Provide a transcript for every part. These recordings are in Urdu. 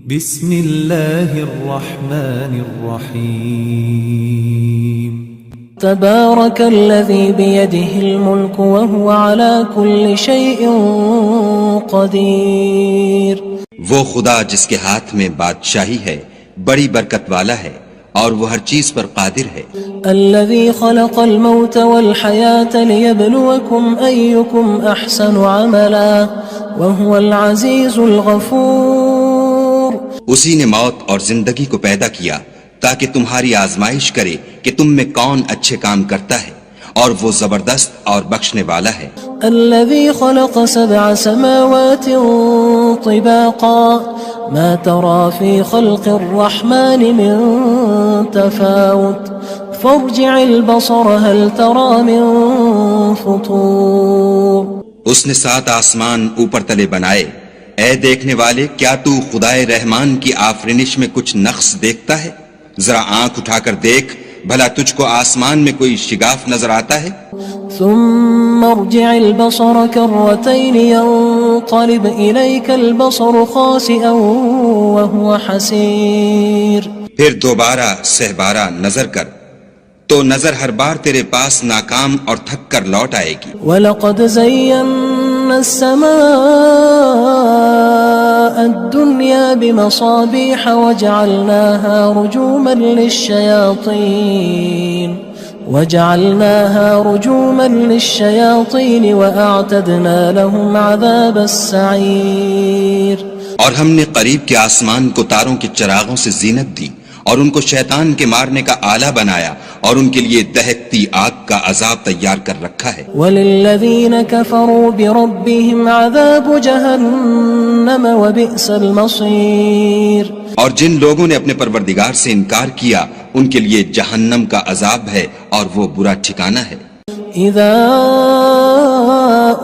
بسم اللہ الرحمن الرحیم تبارک الذی بیدہ الملک وہو علی کل شیء قدیر۔ وہ خدا جس کے ہاتھ میں بادشاہی ہے بڑی برکت والا ہے اور وہ ہر چیز پر قادر ہے۔ الذی خلق الموت والحیاة لیبلوکم ایکم احسن عملا وہو العزیز الغفور۔ اسی نے موت اور زندگی کو پیدا کیا تاکہ تمہاری آزمائش کرے کہ تم میں کون اچھے کام کرتا ہے، اور وہ زبردست اور بخشنے والا ہے۔ الذي خلق 7 سماوات طباقا ما ترى في خلق الرحمن من تفاوت فارجع البصر هل ترى من فطور۔ اس نے 7 آسمان اوپر تلے بنائے، اے دیکھنے والے کیا تو خدائے رحمان کی آفرینش میں کچھ نقص دیکھتا ہے؟ ذرا آنکھ اٹھا کر دیکھ، بھلا تجھ کو آسمان میں کوئی شگاف نظر آتا ہے؟ ثم ارجع البصر كرتين ينقلب إليك البصر خاسئا وهو حسير۔ پھر دوبارہ سہبارہ نظر کر تو نظر ہر بار تیرے پاس ناکام اور تھک کر لوٹ آئے گی۔ وَلَقَدْ زَيَّنَّا السَّمَاءَ الدُّنْيَا بِمَصَابِيحَ وَجَعَلْنَاهَا رُجُومًا لِلشَّيَاطِينِ وَأَعْتَدْنَا لَهُمْ عَذَابَ السَّعِيرِ۔ اور ہم نے قریب کے آسمان کو تاروں کے چراغوں سے زینت دی اور ان کو شیطان کے مارنے کا آلہ بنایا، اور ان کے لیے دہکتی آگ کا عذاب تیار کر رکھا ہے۔ وَلِلَّذِينَ كَفَرُوا بِرَبِّهِمْ عَذَابُ جَهَنَّمَ وَبِئْسَ الْمَصِيرُ۔ اور جن لوگوں نے اپنے پروردگار سے انکار کیا ان کے لیے جہنم کا عذاب ہے اور وہ برا ٹھکانہ ہے۔ اذا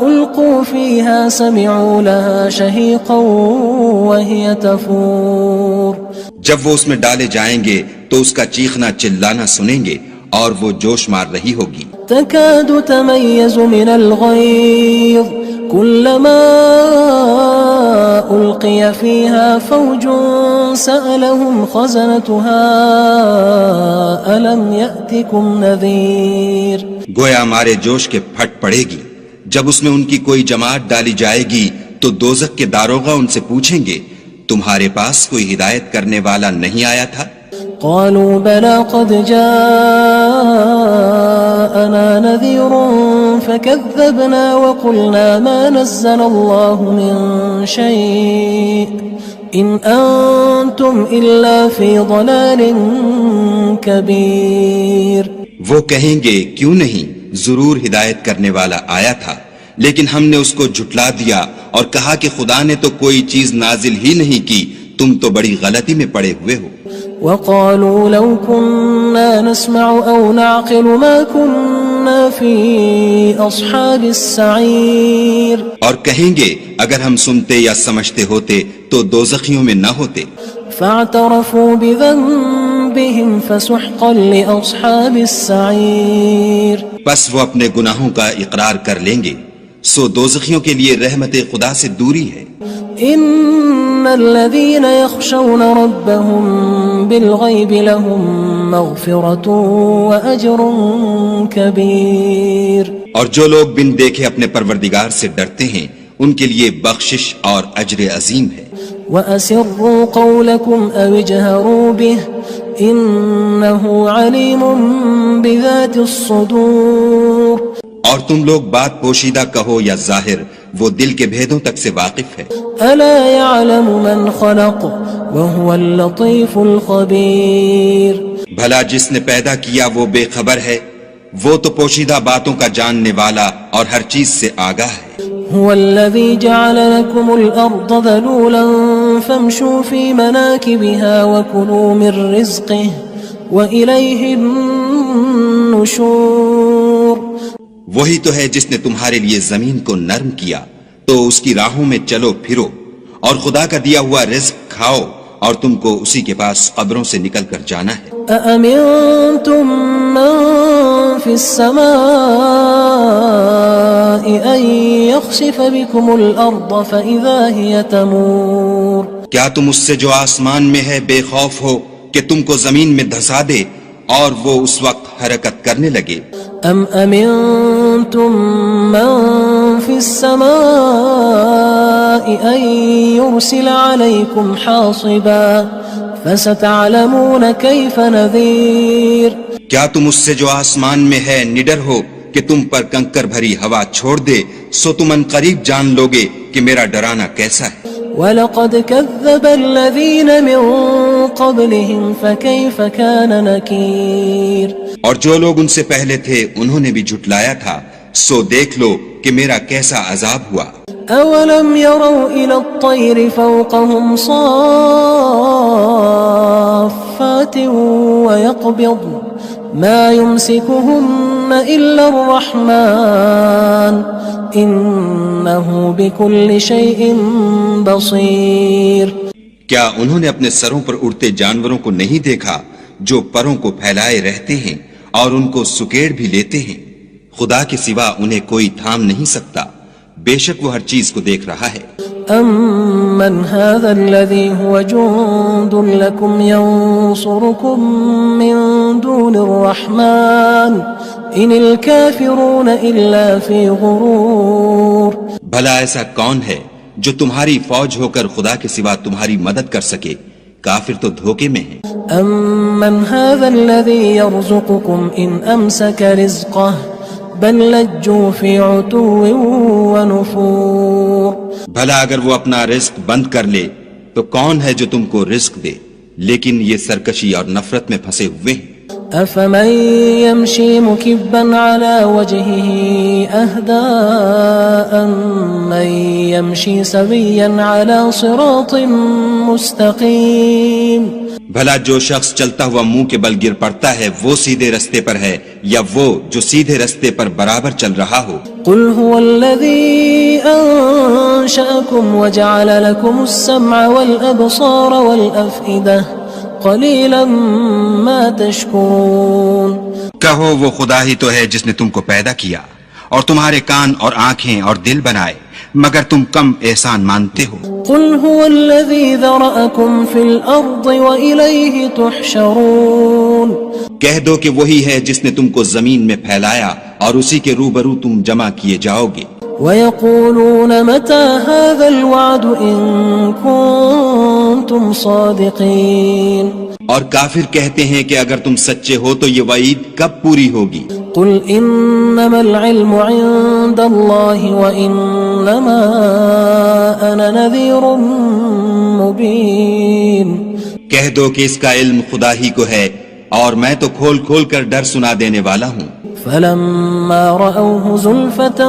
القوا فيها سمعوا لها شهيقا وهي تفور۔ جب وہ اس میں ڈالے جائیں گے تو اس کا چیخنا چلانا سنیں گے اور وہ جوش مار رہی ہوگی۔ تكاد تميز من الغيظ كلما ألقي فيها فوج سألهم خزنتها ألم يأتكم نذير۔ گویا مارے جوش کے پھٹ پڑے گی جب اس میں ان کی کوئی جماعت ڈالی جائے گی تو دوزخ کے داروغہ ان سے پوچھیں گے تمہارے پاس کوئی ہدایت کرنے والا نہیں آیا تھا؟ قالوا بلى قد جاءنا نذير فكذبنا وقلنا ما نزل الله من شيء إن أنتم إلا في ضلال كبير۔ وہ کہیں گے کیوں نہیں، ضرور ہدایت کرنے والا آیا تھا، لیکن ہم نے اس کو جھٹلا دیا اور کہا کہ خدا نے تو کوئی چیز نازل ہی نہیں کی، تم تو بڑی غلطی میں پڑے ہوئے ہو۔ وقالوا لو كنا نسمع أو نعقل ما كنا في أصحاب السعير۔ اور کہیں گے اگر ہم سنتے یا سمجھتے ہوتے تو دوزخیوں میں نہ ہوتے۔ فاعترفوا بذنبهم فسحقا لأصحاب السعير۔ بس وہ اپنے گناہوں کا اقرار کر لیں گے، سو دوزخیوں کے لیے رحمت خدا سے دوری ہے۔ ان الذين يخشون ربهم بالغيب لهم مغفرة واجر كبير۔ اور جو لوگ بن دیکھے اپنے پروردگار سے ڈرتے ہیں ان کے لیے بخشش اور اجر عظیم ہے۔ واسروا قولكم او اجهروا به انه عليم بذات الصدور۔ اور تم لوگ بات پوشیدہ کہو یا ظاہر، وہ دل کے بھیدوں تک سے واقف ہے۔ الا يعلم من خلق وهو اللطيف الخبير۔ بھلا جس نے پیدا کیا وہ بے خبر ہے، وہ تو پوشیدہ باتوں کا جاننے والا اور ہر چیز سے آگاہ ہے۔ هو الذي جعل لكم الأرض ذلولا فامشوا في مناكبها وكلوا من رزقه وإليه النشور۔ وہی تو ہے جس نے تمہارے لیے زمین کو نرم کیا تو اس کی راہوں میں چلو پھرو، اور خدا کا دیا ہوا رزق کھاؤ، اور تم کو اسی کے پاس قبروں سے نکل کر جانا ہے۔ أأمنتم من في السماء أن يخسف بكم الأرض فإذا هي تمور۔ کیا تم اس سے جو آسمان میں ہے بے خوف ہو کہ تم کو زمین میں دھسا دے اور وہ اس وقت حرکت کرنے لگے؟ ام امنتم من في السماء ان يرسل عليكم حاصبا فستعلمون كيف نذير. کیا تم اس سے جو آسمان میں ہے نڈر ہو کہ تم پر کنکر بھری ہوا چھوڑ دے، سو تم ان قریب جان لوگے کہ میرا ڈرانا کیسا ہے. وَلَقَدْ كَذَّبَ الَّذِينَ مِن قَبْلِهِمْ فَكَيْفَ كَانَ نَكِيرٌ. اور جو لوگ ان سے پہلے تھے انہوں نے بھی جھٹلایا تھا، سو دیکھ لو کہ میرا کیسا عذاب ہوا. أَوَلَمْ يَرَوْا إِلَى الطَّيْرِ فَوْقَهُمْ صَافَّاتٍ وَيَقْبِضْنَ مَا يُمْسِكُهُنَّ إِلَّا الرَّحْمَنُ إِنَّهُ بِكُلِّ شَيْءٍ بَصِيرٌ. کیا انہوں نے اپنے سروں پر اڑتے جانوروں کو نہیں دیکھا جو پروں کو پھیلائے رہتے ہیں اور ان کو سکیڑ بھی لیتے ہیں؟ خدا کے سوا انہیں کوئی تھام نہیں سکتا، بے شک وہ ہر چیز کو دیکھ رہا ہے. أَمَّنْ هَذَا الَّذِي هُوَ جُندٌ لَكُمْ يَنصُرُكُم مِّن دُونِ الرَّحْمَنِ إِنِ الْكَافِرُونَ إِلَّا فِي غُرُورٍ. بھلا ایسا کون ہے جو تمہاری فوج ہو کر خدا کے سوا تمہاری مدد کر سکے؟ کافر تو دھوکے میں ہیں. أَمَّنْ هَذَا الَّذِي يَرْزُقُكُمْ إِنْ أَمْسَكَ رِزْقَهُ بَلْ لَجُّوا فِي عُتُوٍّ وَنُفُورٍ. بھلا اگر وہ اپنا رزق بند کر لے تو کون ہے جو تم کو رزق دے؟ لیکن یہ سرکشی اور نفرت میں پھنسے ہوئے ہیں. أَفَمَن يَمْشِي مُكِبًّا عَلَى وَجْهِهِ أَهْدَىٰ أَمَّن يَمْشِي سَوِيًّا عَلَى صِرَاطٍ مُّسْتَقِيمٍ. بھلا جو شخص چلتا ہوا منہ کے بل گر پڑتا ہے وہ سیدھے رستے پر ہے یا وہ جو سیدھے رستے پر برابر چل رہا ہو؟ قُلْ هُوَ الَّذِي أَنشَأَكُمْ وَجَعَلَ لَكُمُ السَّمْعَ وَالْأَبْصَارَ وَالْأَفْئِدَةَ قَلِيلًا مَا تَشْكُرُونَ. کہو وہ خدا ہی تو ہے جس نے تم کو پیدا کیا اور تمہارے کان اور آنکھیں اور دل بنائے، مگر تم کم احسان مانتے ہو. قُلْ هُوَ الَّذِي ذَرَأَكُمْ فِي الْأَرْضِ وَإِلَيْهِ تُحْشَرُونَ. کہہ دو کہ وہی ہے جس نے تم کو زمین میں پھیلایا اور اسی کے روبرو تم جمع کیے جاؤ گے. وَيَقُولُونَ مَتَى هَذَا الْوَعْدُ إِن كُنتُمْ صَادِقِينَ. اور کافر کہتے ہیں کہ اگر تم سچے ہو تو یہ وعید کب پوری ہوگی؟ قُلْ إِنَّمَا الْعِلْمُ عِندَ اللَّهِ وَإِنَّمَا أَنَا نَذِيرٌ مُّبِينٌ. کہہ دو کہ اس کا علم خدا ہی کو ہے اور میں تو کھول کھول کر ڈر سنا دینے والا ہوں. فَلَمَّا رَأَوْهُ زُلْفَةً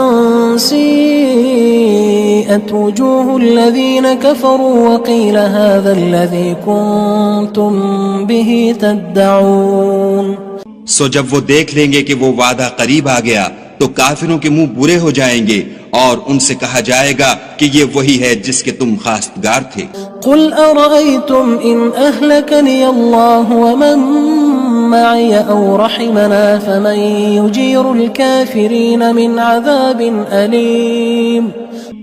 سِيئَتْ وُجُوهُ الَّذِينَ كَفَرُوا وَقِيلَ هَذَا الَّذِي كُنتُم بِهِ تَدَّعُونَ. سو جب وہ دیکھ لیں گے کہ وہ وعدہ قریب آ گیا تو کافروں کے منہ برے ہو جائیں گے اور ان سے کہا جائے گا کہ یہ وہی ہے جس کے تم خواستگار تھے. قُلْ أَرَأَيْتُمْ إِنْ أَهْلَكَنِيَ اللَّهُ وَمَن مَّعِيَ أَوْ رَحِمَنَا فَمَن يُجِيرُ الْكَافِرِينَ مِنْ عَذَابٍ أَلِيمٍ.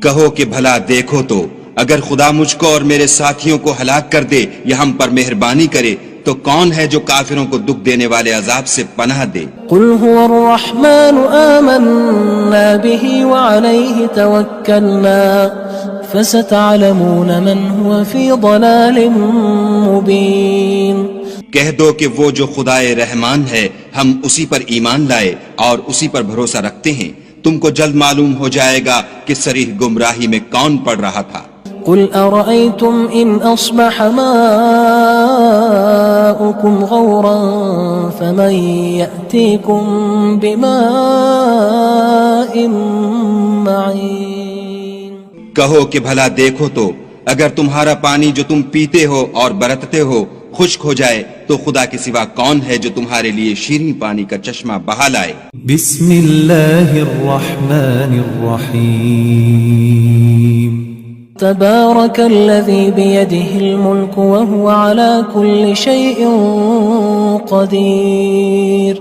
کہو کہ بھلا دیکھو تو اگر خدا مجھ کو اور میرے ساتھیوں کو ہلاک کر دے یا ہم پر مہربانی کرے تو کون ہے جو کافروں کو دکھ دینے والے عذاب سے پناہ دے؟ قُلْ هُوَ الرَّحْمَنُ آمَنَّا بِهِ وَعَلَيْهِ تَوَكَّلْنَا فَسَتَعْلَمُونَ مَنْ هُوَ فِي ضَلَالٍ مُّبِينٍ. کہہ دو کہ وہ جو خدائے رحمان ہے ہم اسی پر ایمان لائے اور اسی پر بھروسہ رکھتے ہیں، تم کو جلد معلوم ہو جائے گا کہ صریح گمراہی میں کون پڑ رہا تھا. قُلْ أَرَأَيْتُمْ إِنْ أَصْبَحَ مَاؤُكُمْ غَوْرًا فَمَن يَأْتِيكُم بِمَاءٍ مَّعِينٍ. کہو کہ بھلا دیکھو تو اگر تمہارا پانی جو تم پیتے ہو اور برتتے ہو خشک ہو جائے تو خدا کے سوا کون ہے جو تمہارے لیے شیریں پانی کا چشمہ بہا لائے. بسم اللہ الرحمن الرحیم. تبارك الذي بيده الملك وهو على كل شيء قدير.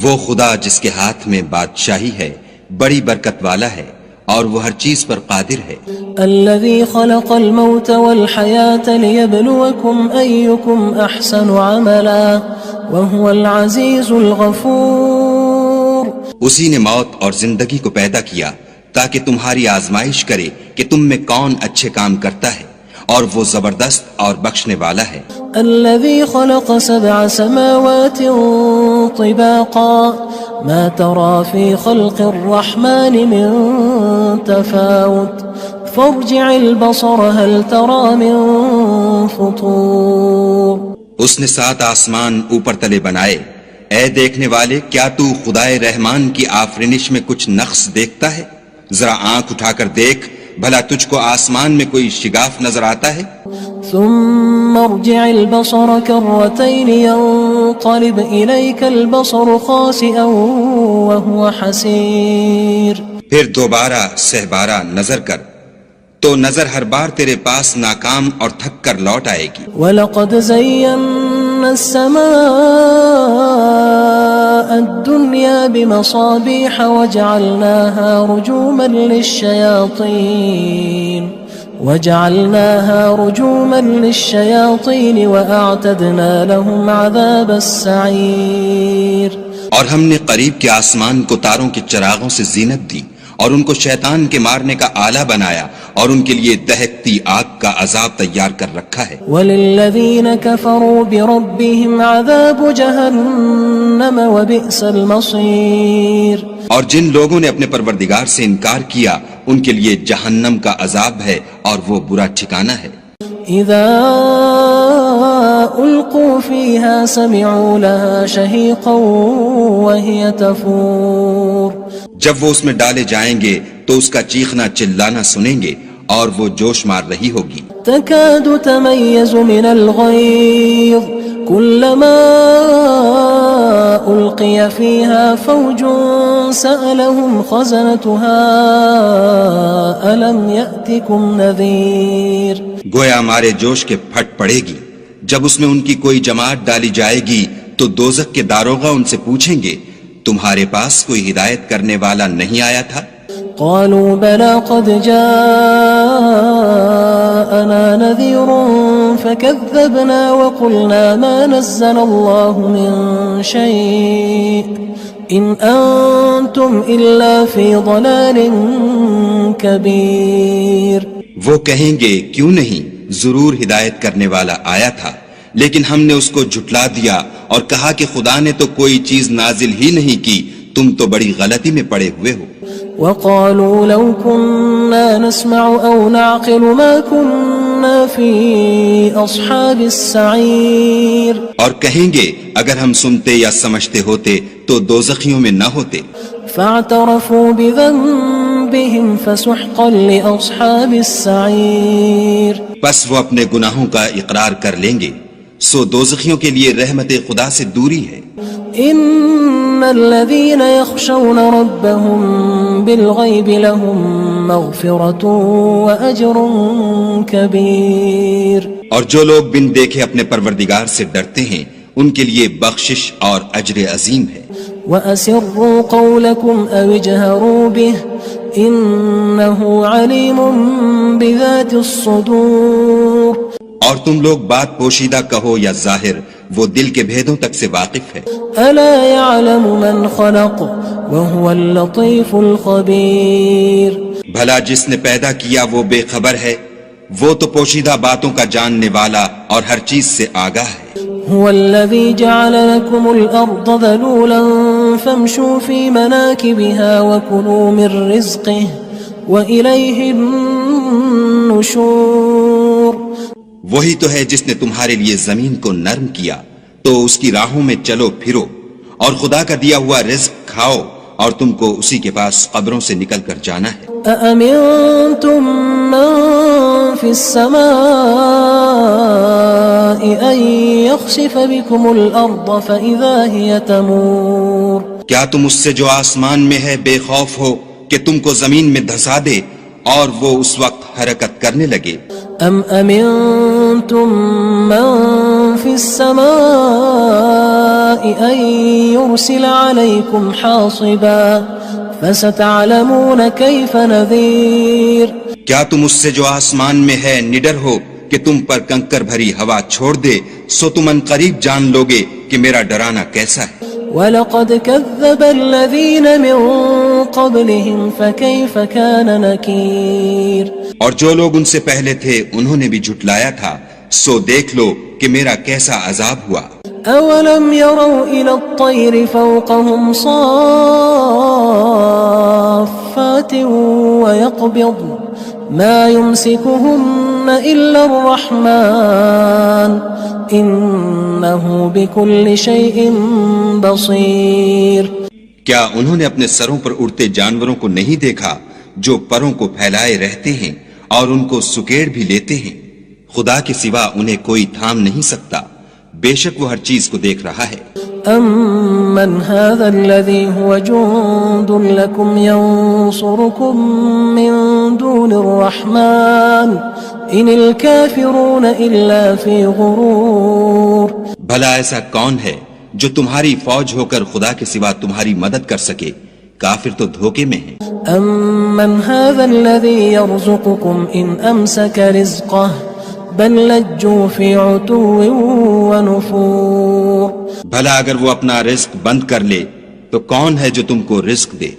وہ خدا جس کے ہاتھ میں بادشاہی ہے بڑی برکت والا ہے اور وہ ہر چیز پر قادر ہے. الذي خلق الموت والحياة ليبلوكم أيكم أحسن عملا وهو العزيز الغفور. اسی نے موت اور زندگی کو پیدا کیا تاکہ تمہاری آزمائش کرے کہ تم میں کون اچھے کام کرتا ہے، اور وہ زبردست اور بخشنے والا ہے. الذي خلق 7 سماوات طباقا ما ترى في خلق الرحمن من تفاوت فارجع البصر هل ترى من فطور. اس نے 7 آسمان اوپر تلے بنائے. اے دیکھنے والے، کیا تو خدائے رحمان کی آفرینش میں کچھ نقص دیکھتا ہے؟ ذرا آنکھ اٹھا کر دیکھ، بھلا تجھ کو آسمان میں کوئی شگاف نظر آتا ہے؟ ثم ارجع البصر كرتين ينقلب إليك البصر خاسئا وهو حسير. پھر دوبارہ سہبارہ نظر کر تو نظر ہر بار تیرے پاس ناکام اور تھک کر لوٹ آئے گی. وَلَقَدْ زَيَّنَّا السَّمَاءَ الدُّنْيَا بِمَصَابِيحَ وَجَعَلْنَاهَا رُجُومًا لِلشَّيَاطِينِ وَأَعْتَدْنَا لَهُمْ عَذَابَ السَّعِيرِ. اور ہم نے قریب کے آسمان کو تاروں کے چراغوں سے زینت دی اور ان کو شیطان کے مارنے کا آلہ بنایا، اور ان کے لیے دہکتی آگ کا عذاب تیار کر رکھا ہے. وَلِلَّذِينَ كَفَرُوا بِرَبِّهِمْ عَذَابُ جَهَنَّمَ وَبِئْسَ الْمَصِيرُ. اور جن لوگوں نے اپنے پروردگار سے انکار کیا ان کے لیے جہنم کا عذاب ہے اور وہ برا ٹھکانہ ہے. اذا القوا فيها سمعوا لها شهيقا وهي تفور. جب وہ اس میں ڈالے جائیں گے تو اس کا چیخنا چلانا سنیں گے اور وہ جوش مار رہی ہوگی. تكاد تميز من الغيظ كلما ألقي فيها فوج سألهم خزنتها ألم يأتكم نذير. گویا ہمارے جوش کے پھٹ پڑے گی. جب اس میں ان کی کوئی جماعت ڈالی جائے گی تو دوزخ کے داروغہ ان سے پوچھیں گے تمہارے پاس کوئی ہدایت کرنے والا نہیں آیا تھا؟ قالوا بلى قد جاءنا نذير فكذبنا وقلنا ما نزل الله من شيء إن أنتم إلا في ضلال كبير. وہ کہیں گے کیوں نہیں، ضرور ہدایت کرنے والا آیا تھا، لیکن ہم نے اس کو جھٹلا دیا اور کہا کہ خدا نے تو کوئی چیز نازل ہی نہیں کی، تم تو بڑی غلطی میں پڑے ہوئے ہو. وقالوا لو كنا نسمع أو نعقل ما كنا في أصحاب السعير. اور کہیں گے اگر ہم سنتے یا سمجھتے ہوتے تو دوزخیوں میں نہ ہوتے. فاعترفوا بذنبهم فسحقا لأصحاب السعير. بس وہ اپنے گناہوں کا اقرار کر لیں گے، سو دوزخیوں کے لیے رحمت خدا سے دوری ہے. ان الذين يخشون ربهم بالغيب لهم مغفرة واجر كبير. اور جو لوگ بن دیکھے اپنے پروردگار سے ڈرتے ہیں ان کے لیے بخشش اور اجر عظیم ہے. وَأَسِرُّوا قَوْلَكُمْ أَوِ اجْهَرُوا بِهِ إِنَّهُ عَلِيمٌ بِذَاتِ الصُّدُورِ. اور تم لوگ بات پوشیدہ کہو یا ظاہر، وہ دل کے بھیدوں تک سے واقف ہے. أَلَا يَعْلَمُ مَنْ خَلَقَ وَهُوَ اللَّطِيفُ الْخَبِيرُ. بھلا جس نے پیدا کیا وہ بے خبر ہے، وہ تو پوشیدہ باتوں کا جاننے والا اور ہر چیز سے آگاہ ہے. هو الذي جعل لكم الأرض ذلولا فامشوا في مناكبها وكلوا من رزقه وإليه النشور. وہی تو ہے جس نے تمہارے لیے زمین کو نرم کیا تو اس کی راہوں میں چلو پھرو اور خدا کا دیا ہوا رزق کھاؤ اور تم کو اسی کے پاس قبروں سے نکل کر جانا ہے. أأمنتم من في السماء أن يخسف بكم الأرض فإذا هي تمور. کیا تم اس سے جو آسمان میں ہے بے خوف ہو کہ تم کو زمین میں دھسا دے اور وہ اس وقت حرکت کرنے لگے؟ ام امنتم من في السماء ان يرسل عليكم حاصبا فستعلمون كيف نذير کیا تم اس سے جو آسمان میں ہے نڈر ہو کہ تم پر کنکر بھری ہوا چھوڑ دے؟ سو تم ان قریب جان لوگے کہ میرا ڈرانا کیسا ہے۔ وَلَقَدْ كَذَّبَ الَّذِينَ مِن قَبْلِهِمْ فَكَيْفَ كَانَ نَكِيرٌ اور جو لوگ ان سے پہلے تھے انہوں نے بھی جھٹلایا تھا، سو دیکھ لو کہ میرا کیسا عذاب ہوا۔ أَوَلَمْ يَرَوْا إِلَى الطَّيْرِ فَوْقَهُمْ صَافَّاتٍ وَيَقْبِضْنَ مَا يُمْسِكُهُنَّ إِلَّا الرَّحْمَنُ إِنَّهُ بِكُلِّ شَيْءٍ بَصِيرٌ کیا انہوں نے اپنے سروں پر اڑتے جانوروں کو نہیں دیکھا جو پروں کو پھیلائے رہتے ہیں اور ان کو سکیڑ بھی لیتے ہیں؟ خدا کے سوا انہیں کوئی تھام نہیں سکتا، بے شک وہ ہر چیز کو دیکھ رہا ہے۔ أَمَّنْ هَذَا الَّذِي هُوَ جُندٌ لَكُمْ يَنصُرُكُم مِّن دُونِ الرَّحْمَنِ إِنِ الْكَافِرُونَ إِلَّا فِي غُرُورٍ بھلا ایسا کون ہے جو تمہاری فوج ہو کر خدا کے سوا تمہاری مدد کر سکے؟ کافر تو دھوکے میں ہیں۔ أَمَّنْ هَذَا الَّذِي يَرْزُقُكُمْ إِنْ أَمْسَكَ رِزْقَهُ بَلْ لَجُّوا فِي عُتُوٍّ وَنُفُورٍ بھلا اگر وہ اپنا رزق بند کر لے تو کون ہے جو تم کو رزق دے؟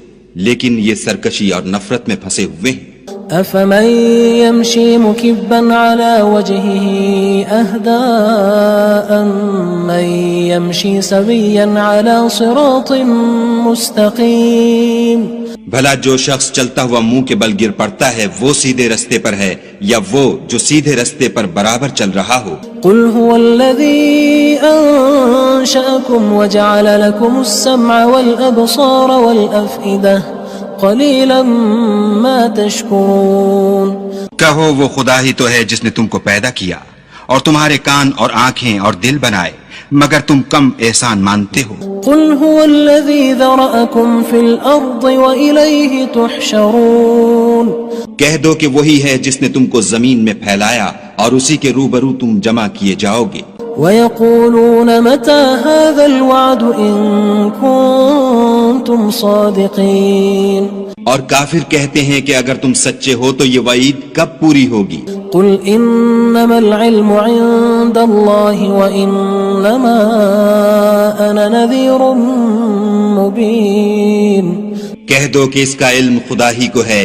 لیکن یہ سرکشی اور نفرت میں پھنسے ہوئے ہیں۔ أَفَمَن يَمْشِي مُكِبًّا عَلَى وَجْهِهِ أَهْدَىٰ أَمَّن يَمْشِي سَوِيًّا عَلَى صِرَاطٍ مُّسْتَقِيمٍ بھلا جو شخص چلتا ہوا منہ کے بل گر پڑتا ہے وہ سیدھے رستے پر ہے یا وہ جو سیدھے رستے پر برابر چل رہا ہو؟ قُلْ هُوَ الَّذِي أَنشَأَكُمْ وَجَعَلَ لَكُمُ السَّمْعَ وَالْأَبْصَارَ وَالْأَفْئِدَةَ قَلِيلًا مَا تَشْكُرُونَ کہو وہ خدا ہی تو ہے جس نے تم کو پیدا کیا اور تمہارے کان اور آنکھیں اور دل بنائے، مگر تم کم احسان مانتے ہو۔ قُلْ هُوَ الَّذِي ذَرَأَكُمْ فِي الْأَرْضِ وَإِلَيْهِ تُحْشَرُونَ کہہ دو کہ وہی ہے جس نے تم کو زمین میں پھیلایا اور اسی کے روبرو تم جمع کیے جاؤ گے۔ وَيَقُولُونَ مَتَى هَذَا الْوَعْدُ إِن كُنتُمْ صَادِقِينَ اور کافر کہتے ہیں کہ اگر تم سچے ہو تو یہ وعید کب پوری ہوگی؟ قُلْ إِنَّمَا الْعِلْمُ عِندَ اللَّهِ وَإِنَّمَا أَنَا نَذِيرٌ مُّبِينٌ کہہ دو کہ اس کا علم خدا ہی کو ہے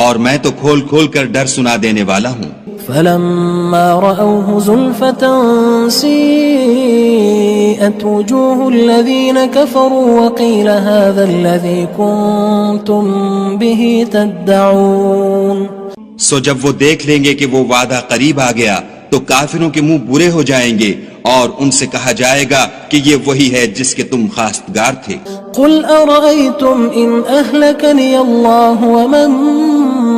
اور میں تو کھول کھول کر ڈر سنا دینے والا ہوں۔ فَلَمَّا رَأَوْهُ زُلْفَةً سِيئَتْ وُجُوهُ الَّذِينَ كَفَرُوا وَقِيلَ هَذَا الَّذِي كُنتُم بِهِ تَدَّعُونَ سو جب وہ دیکھ لیں گے کہ وہ وعدہ قریب آ گیا تو کافروں کے منہ برے ہو جائیں گے اور ان سے کہا جائے گا کہ یہ وہی ہے جس کے تم خواستگار تھے۔ قُلْ أَرَأَيْتُمْ إِنْ أَهْلَكَنِيَ اللَّهُ وَمَن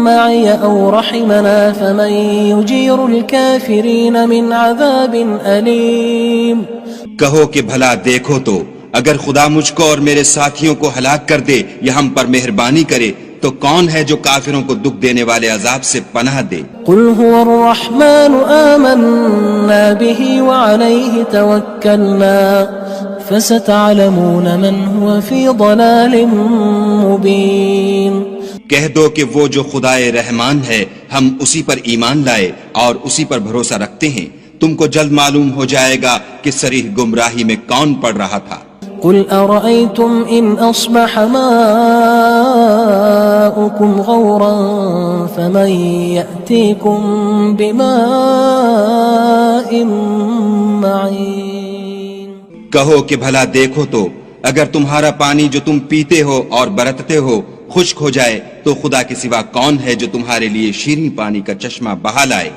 مَّعِيَ أَوْ رَحِمَنَا فَمَن يُجِيرُ الْكَافِرِينَ مِنْ عَذَابٍ أَلِيمٍ کہو کہ بھلا دیکھو تو اگر خدا مجھ کو اور میرے ساتھیوں کو ہلاک کر دے یا ہم پر مہربانی کرے تو کون ہے جو کافروں کو دکھ دینے والے عذاب سے پناہ دے؟ قُلْ هُوَ الرَّحْمَنُ آمَنَّا بِهِ وَعَلَيْهِ تَوَكَّلْنَا فَسَتَعْلَمُونَ مَنْ هُوَ فِي ضَلَالٍ مُّبِينٍ کہہ دو کہ وہ جو خدائے رحمان ہے ہم اسی پر ایمان لائے اور اسی پر بھروسہ رکھتے ہیں، تم کو جلد معلوم ہو جائے گا کہ صریح گمراہی میں کون پڑ رہا تھا۔ قُلْ أَرَأَيْتُمْ إِنْ أَصْبَحَ مَاؤُكُمْ غَوْرًا فَمَن يَأْتِيكُم بِمَاءٍ مَّعِينٍ کہو کہ بھلا دیکھو تو اگر تمہارا پانی جو تم پیتے ہو اور برتتے ہو خشک ہو جائے تو خدا کے سوا کون ہے جو تمہارے لیے شیریں پانی کا چشمہ بہا لائے؟